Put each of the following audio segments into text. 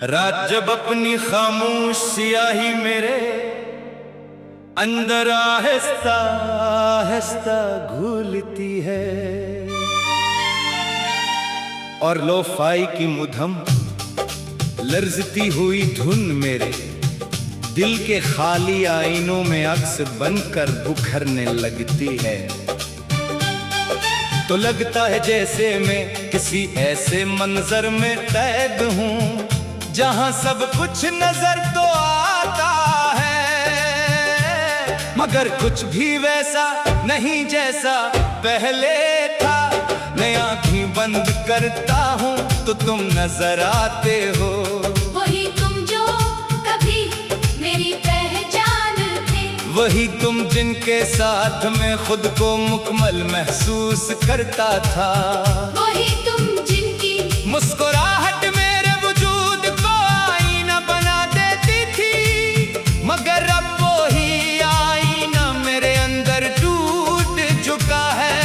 रात जब अपनी खामोश सियाही मेरे अंदर आहिस्ता आहिस्ता घुलती है, और लोफाई की मुधम लर्जती हुई धुन मेरे दिल के खाली आईनों में अक्स बनकर बुखरने लगती है। तो लगता है जैसे मैं किसी ऐसे मंजर में कैद हूँ जहां सब कुछ नजर तो आता है, मगर कुछ भी वैसा नहीं जैसा पहले था। मैं आँखें बंद करता हूँ तो तुम नजर आते हो, वही तुम जो कभी मेरी पहचान थे, वही तुम जिनके साथ मैं खुद को मुकम्मल महसूस करता था, वही तुम जिनकी मुस्कुराहट मेरे वजूद को आईना बना देती थी। मगर अब वही आईना मेरे अंदर टूट चुका है।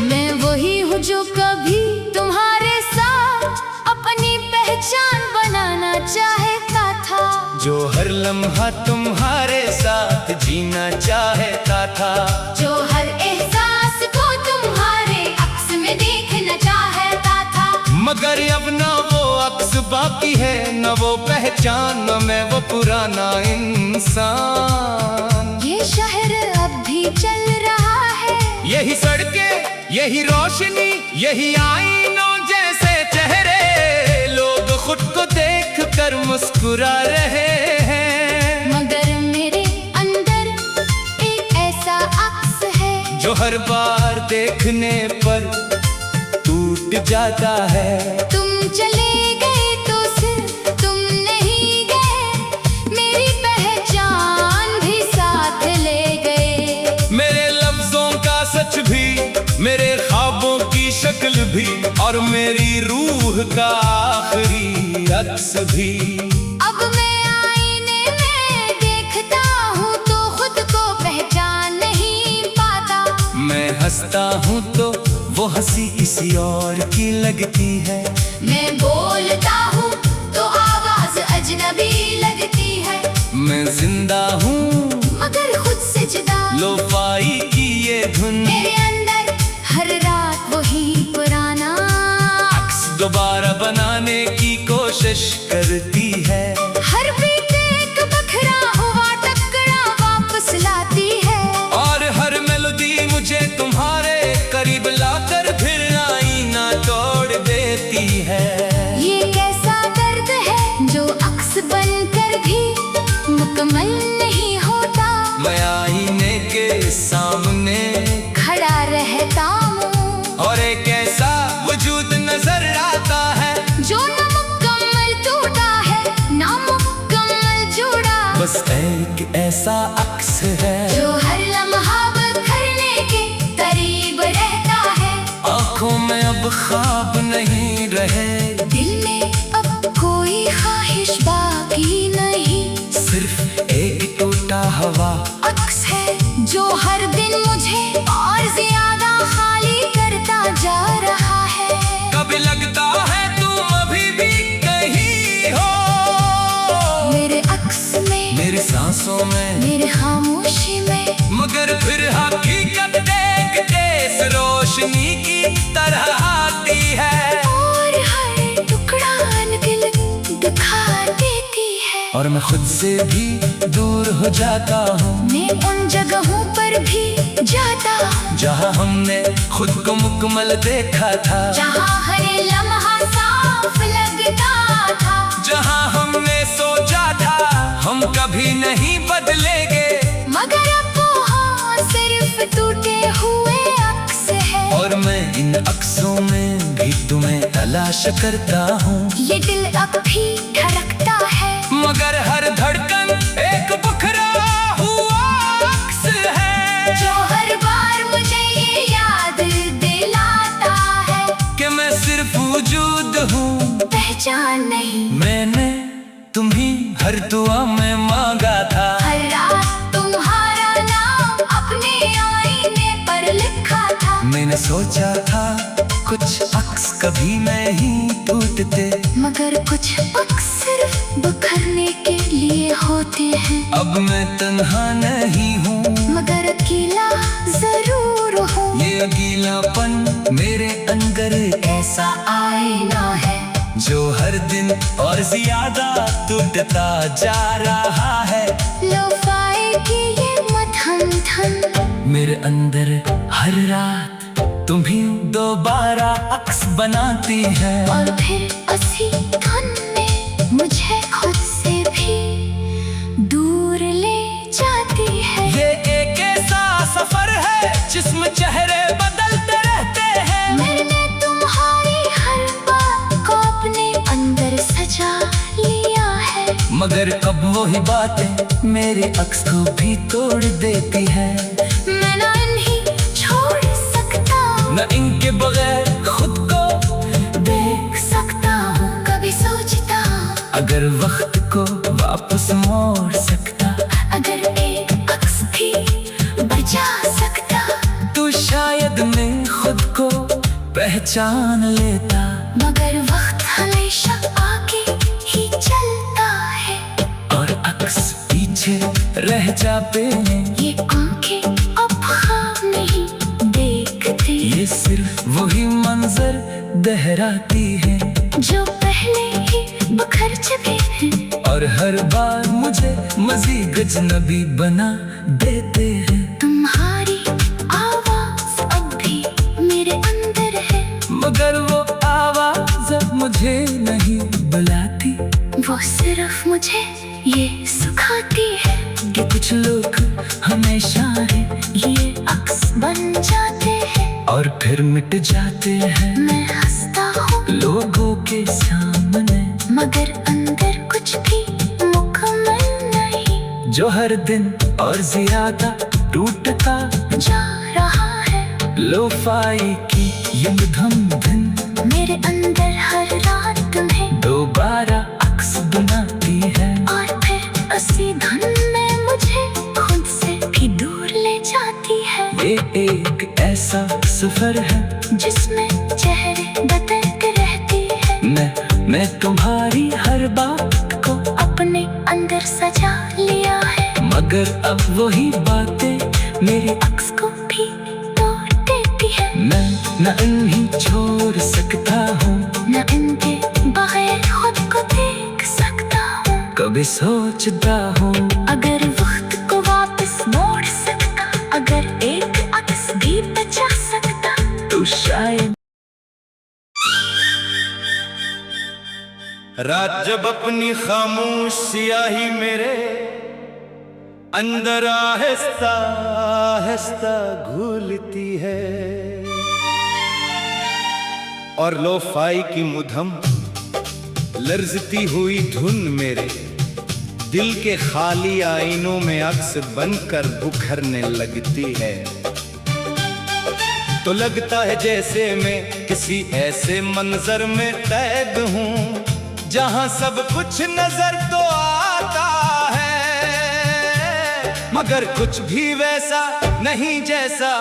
मैं वही हूँ जो कभी तुम्हारे साथ अपनी पहचान बनाना चाहता था, जो हर लम्हा तुम्हारे साथ जीना चाहता था, जो हर एहसास को तुम्हारे अक्स में देखना चाहता था। मगर अब न वो अक्स बाकी है, न वो पहचान, न मैं वो पुराना इंसान। ये शहर अब भी चल रहा है, यही सड़कें, यही रोशनी, यही आईनों जैसे चेहरे, लोग खुद को देख कर मुस्कुरा रहे हैं। मगर मेरे अंदर एक ऐसा अक्स है जो हर बार देखने पर टूट जाता है। तुम चले गए तो सिर्फ तुम नहीं गए, मेरी पहचान भी साथ ले गए। मेरे लफ्जों का सच भी, मेरे ख्वाबों की शक्ल भी, और मेरी रूह का आखिरी अक्स भी। अब मैं आईने में देखता हूँ तो खुद को पहचान नहीं पाता, मैं हंसता हूँ तो वो हंसी किसी और की लगती है, मैं बोलता हूँ तो आवाज अजनबी लगती है। मैं जिंदा हूँ मगर खुद से जुदा लोफाई की ये धुन, मेरे अंदर हर रात वही पुराना अक्स दोबारा बनाने की कोशिश करती है। हर बीत एक बखरा हुआ टकरा वापस लाती है, और हर मेलोडी मुझे तुम्हारे करीब लाकर फिर आईना तोड़ देती है। ये कैसा दर्द है जो अक्स बनकर भी मुकम्मल नहीं होता। मैं आईने के सामने खड़ा रहता हूँ और एक ऐसा वजूद नजर आता है, जो न मुकम्मल टूटा है ना मुकम्मल जुड़ा, बस एक ऐसा अक्स है जो हर लम्हा बखरने के करीब रहता है। आँखों में अब ख्वाब नहीं रहे, दिल में अब कोई ख्वाहिश बाकी नहीं, सिर्फ एक टूटा हवा अक्स है जो हर दिन मुझे और ज्यादा खाली करता जा रहा है। कभी लगता है तुम अभी भी कहीं हो, मेरे अक्स में, मेरी सांसों में, मेरे खामोशी में, मगर फिर हकीकत देखते इस रोशनी की तरह आती है, और हर टुकड़ा दिल दिखा देती है। और मैं खुद से भी दूर हो जाता हूँ, मैं उन जगहों पर भी जाता हूँ जहाँ हमने खुद को मुकम्मल देखा था, जहाँ हर लम्हा साफ लगता था, जहाँ हमने सोचा था हम कभी नहीं बदलेंगे, मगर अब वहाँ सिर्फ टूटे हुए अक्स है। और मैं इन अक्सों में भी तुम्हें तलाश करता हूँ। ये दिल अब भी धड़कता है, मगर हर धड़कन एक बखरा हुआ अक्स है, जो हर बार मुझे ये याद दिलाता है कि मैं सिर्फ वजूद हूँ, पहचान नहीं। मैंने तुम्हीं हर दुआ में मांगा था, हर रात तुम्हारा नाम अपने आईने पर लिखा था, मैंने सोचा था कुछ अक्स कभी नहीं टूट टूटते, मगर कुछ पक सिर्फ बिखरने के लिए होते हैं। अब मैं तन्हा नहीं हूँ, मगर अकेला जरूर हूँ। ये अकेलापन मेरे अंदर ऐसा आईना है जो हर दिन और ज्यादा टूटता जा रहा है। लोफाई की ये मथन थन मेरे अंदर हर रात तुम ही दोबारा अक्स बनाती है, और फिर उसी धुन में मुझे खुद से भी दूर ले जाती है। ये एक ऐसा सफर है जिसमें चेहरे बदलते रहते हैं। मैंने तुम्हारी हर बात को अपने अंदर सजा लिया है, मगर अब वही बातें मेरे अक्स को भी तोड़ देती है। मैं ना इन्हीं छोड़ सकता हूँ, न इनके बगैर खुद को देख सकता हूँ। कभी सोचता हूँ अगर वक्त को वापस मोड़ सकता, अगर एक अक्स भी बचा सकता, तो शायद मैं खुद को पहचान लेता। मगर वक्त हमेशा आगे ही चलता है, और अक्स पीछे रह जाते हैं। ये आंखें अब ख्वाब नहीं देखती, ये सिर्फ वही मंजर दोहराती है जो पहले ही बिखर चुके हैं। और हर बार मुझे मजीद अजनबी बना देते हैं। तुम्हारी आवाज अब भी मेरे अंदर है, मगर वो आवाज अब मुझे नहीं बुलाती। वो सिर्फ मुझे ये सिखाती है कि कुछ लोग हमेशा ये अक्स बन जाते हैं। और फिर मिट जाते हैं मैं हंसता हूँ लोगों के सामने, मगर अंदर कुछ भी मुकम्मल नहीं, जो हर दिन और ज्यादा टूटता जा रहा है। लोफाई की ये मध्यम धुन मेरे अंदर हर रात तुम्हें दोबारा अक्स बनाती है, और फिर उसी धुन में मुझे खुद से भी दूर ले जाती है। ये एक ऐसा सफर है जिसमें चेहरे बदलते रहते हैं। मैं तुम्हारी हर बात को अपने अंदर सजा लिया है, मगर अब वही बातें मेरे अक्स को भी तोड़ देती है। मैं न इन्हीं छोड़ सकता हूँ, न इनके बगैर खुद को देख सकता हूँ। कभी सोचता हूँ अगर वक्त को वापस मोड़ सकता, अगर एक अक्स भी बचा सकता, तो शायद रात जब अपनी खामोश सियाही मेरे अंदर आहिस्ता आहिस्ता घुलती है, और लोफाई की मुधम लर्जती हुई धुन मेरे दिल के खाली आईनों में अक्स बनकर बुखरने लगती है। तो लगता है जैसे मैं किसी ऐसे मंजर में कैद हूँ जहाँ सब कुछ नजर तो आता है, मगर कुछ भी वैसा नहीं जैसा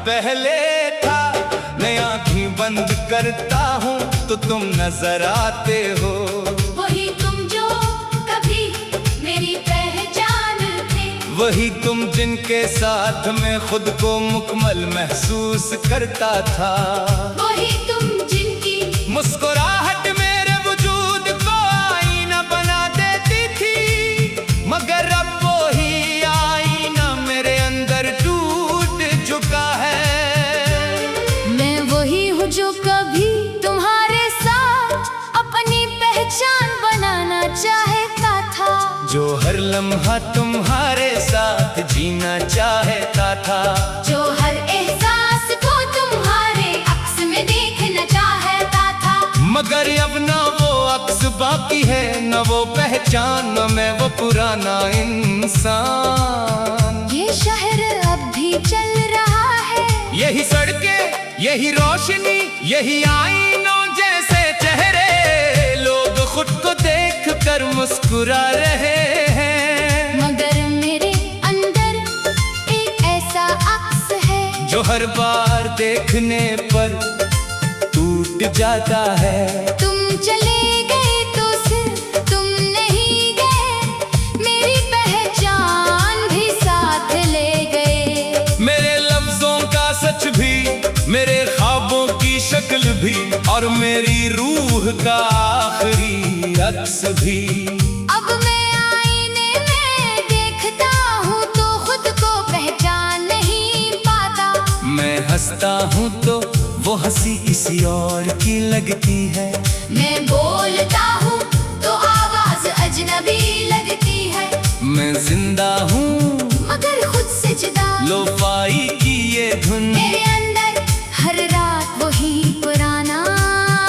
पहले था। मैं आँखें बंद करता हूँ तो तुम नजर आते हो, वही तुम जो कभी मेरी पहचान थे, वही तुम जिनके साथ मैं खुद को मुकम्मल महसूस करता था। वही तुम जिनकी मुस्कुराहट मेरे वजूद को आईना बना देती थी, मगर अब वही आईना मेरे अंदर टूट चुका है। मैं वही हूँ जो कभी तुम्हारे साथ अपनी पहचान बनाना चाहता था, जो हर लम्हा तुम्हारे साथ जीना चाहता था, जो हर एहसास को तुम्हारे अक्स में देखना चाहता था। मगर अब न वो अक्स बाकी है, न वो पहचान, न मैं वो पुराना इंसान। ये शहर अब भी चल रहा है, यही सड़कें, यही रोशनी, यही आईनों जैसे चेहरे, लोग खुद को देख कर मुस्कुरा रहे हैं। मगर मेरे अंदर एक ऐसा अक्स है जो हर बार देखने पर टूट जाता है। तुम चले भी और मेरी रूह का आखिरी अक्स भी। अब मैं आईने में देखता हूँ तो खुद को पहचान नहीं पाता। मैं हंसता हूँ तो वो हंसी किसी और की लगती है। मैं बोलता हूँ तो आवाज अजनबी लगती है। मैं जिंदा हूँ मगर खुद से जुदा। लोफाई की ये धुन मेरे अंदर हर रात वही पुराना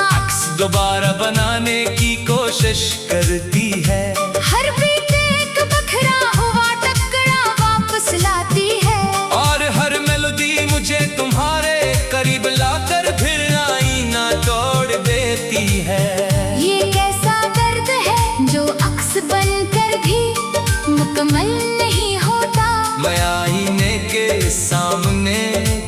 अक्स दोबारा बनाने की कोशिश करती है। हर बीत एक बखरा हुआ टकरा वापस लाती है। और हर मेलोडी मुझे तुम्हारे करीब लाकर फिर आईना तोड़ देती है। ये कैसा दर्द है जो अक्स बनकर भी मुकम्मल नहीं होता। मैं आईने के सामने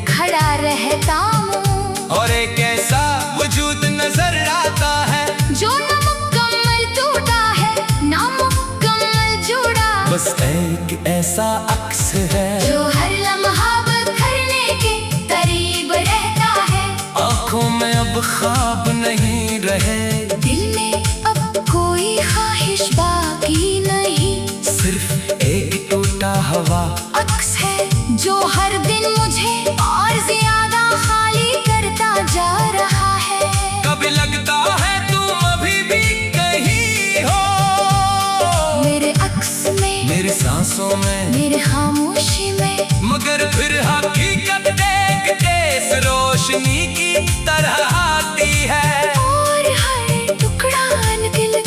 खड़ा रहता हूँ और एक ऐसा वजूद नजर आता है जो न मुकम्मल टूटा है ना मुकम्मल जुड़ा। बस एक ऐसा अक्स है जो हर लम्हा बखरने के करीब रहता है। आंखों में अब ख्वाब नहीं रहे, दिल में अब कोई ख्वाहिश बाकी नहीं। सिर्फ एक टूटा हवा अक्स है जो हर दिन मुझे और ज्यादा खाली करता जा रहा है। कभी लगता है तुम अभी भी कहीं हो मेरे अक्स में, मेरी सांसों में, मेरे खामोशी में। मगर फिर हकीकत देखते इस रोशनी की तरह आती है। और हर टुकड़ा दिल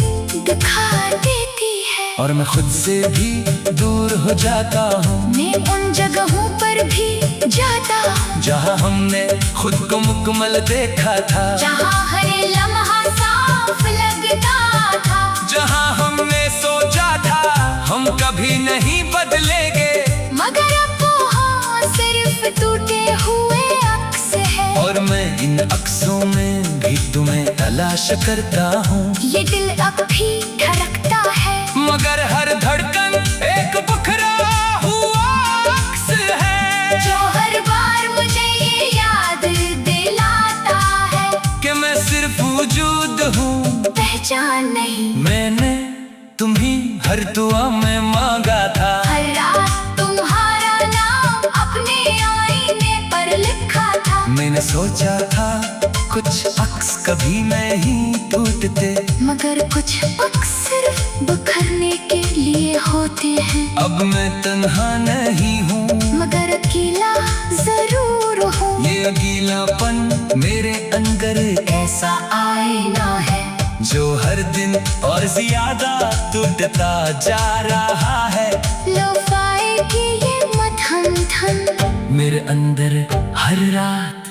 दिखा देती है। और मैं खुद से भी दूर हो जाता हूँ। मैं उन जगहों पर भी जाता हूँ जहाँ हमने खुद को मुकम्मल देखा था, जहाँ हर लम्हा साफ लगता था, जहाँ हमने सोचा था हम कभी नहीं बदलेंगे। मगर अब वहाँ सिर्फ टूटे हुए अक्स है। और मैं इन अक्सों में भी तुम्हें तलाश करता हूँ। ये दिल अब भी धड़कता है मगर हर धड़कन एक बिखरा हुआ अक्स है जो हर बार मुझे ये याद दिलाता है कि मैं सिर्फ वजूद हूँ, पहचान नहीं। मैंने तुम्ही हर दुआ में मांगा था। हर रात तुम्हारा नाम अपने आईने पर लिखा था। मैंने सोचा था कुछ अक्स कभी नहीं टूटते, मगर कुछ अक्स सिर्फ बिखरने के लिए होते हैं। अब मैं तन्हा नहीं हूँ मगर अकेला जरूर हूँ। ये अकेलापन मेरे अंदर ऐसा आईना है जो हर दिन और ज्यादा टूटता जा रहा है। लोफाई की ये मधम धन मेरे अंदर हर रात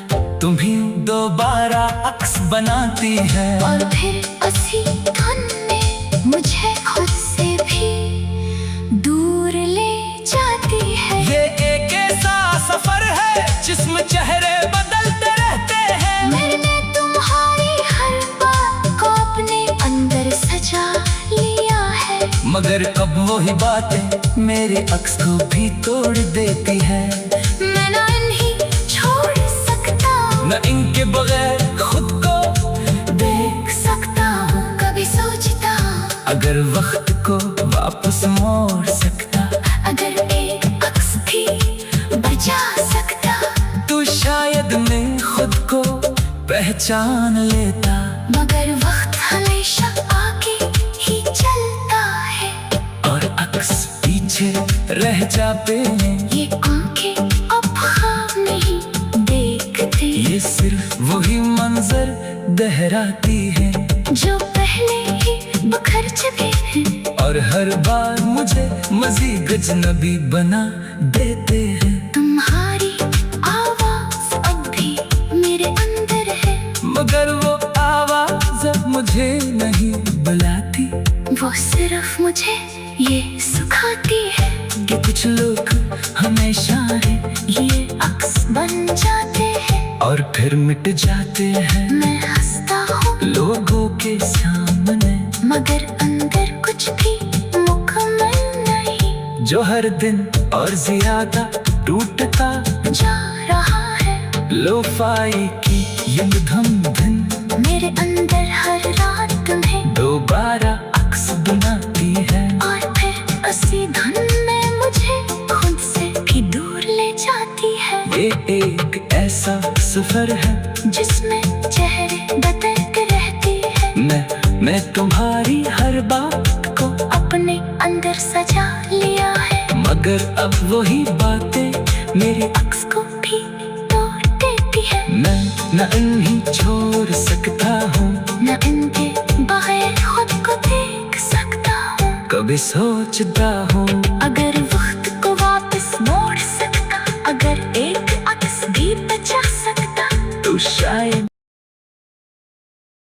तुम्ही दोबारा अक्स बनाती है। और फिर उसी धुन में मुझे खुद से भी दूर ले जाती है। ये एक ऐसा सफर है जिसमें चेहरे बदलते रहते हैं। मैंने तुम्हारी हर बात को अपने अंदर सजा लिया है। मगर कब वही बातें मेरे अक्स को भी तोड़ देती है। मैं ना इन्हीं छोड़ सकता हूँ, न इनके बगैर खुद को देख सकता हूँ। कभी सोचता हूँ अगर वक्त को वापस मोड़ सकता, अगर एक अक्स भी बचा सकता, तो शायद मैं खुद को पहचान लेता। मगर वक्त हमेशा आगे ही चलता है और अक्स पीछे रह जाते हैं। ये आंखें अब ख्वाब नहीं देखती, ये सिर्फ वही मंजर दोहराती है जो पहले ही बिखर चुके हैं। और हर बार मुझे मजीद अजनबी बना देते हैं। तुम्हारी आवाज अब भी मेरे अंदर है, मगर वो आवाज अब मुझे नहीं बुलाती। वो सिर्फ मुझे ये सिखाती है कि कुछ लोग हमेशा है ये अक्स बन जाते हैं। और फिर मिट जाते हैं मैं हंसता हूँ लोगों के सामने, मगर अंदर कुछ भी मुकम्मल नहीं। जो हर दिन और ज्यादा टूटता जा रहा है लोफाई की ये धम धन ऐसा सफर है जिसमें चेहरे बदलते रहती है। मैं तुम्हारी हर बात को अपने अंदर सजा लिया है, मगर अब वही बातें मेरी अक्स को भी तोड़ देती है। मैं न इन्हीं छोड़ सकता हूँ, न इनके बगैर खुद को देख सकता हूँ। कभी सोचता हूँ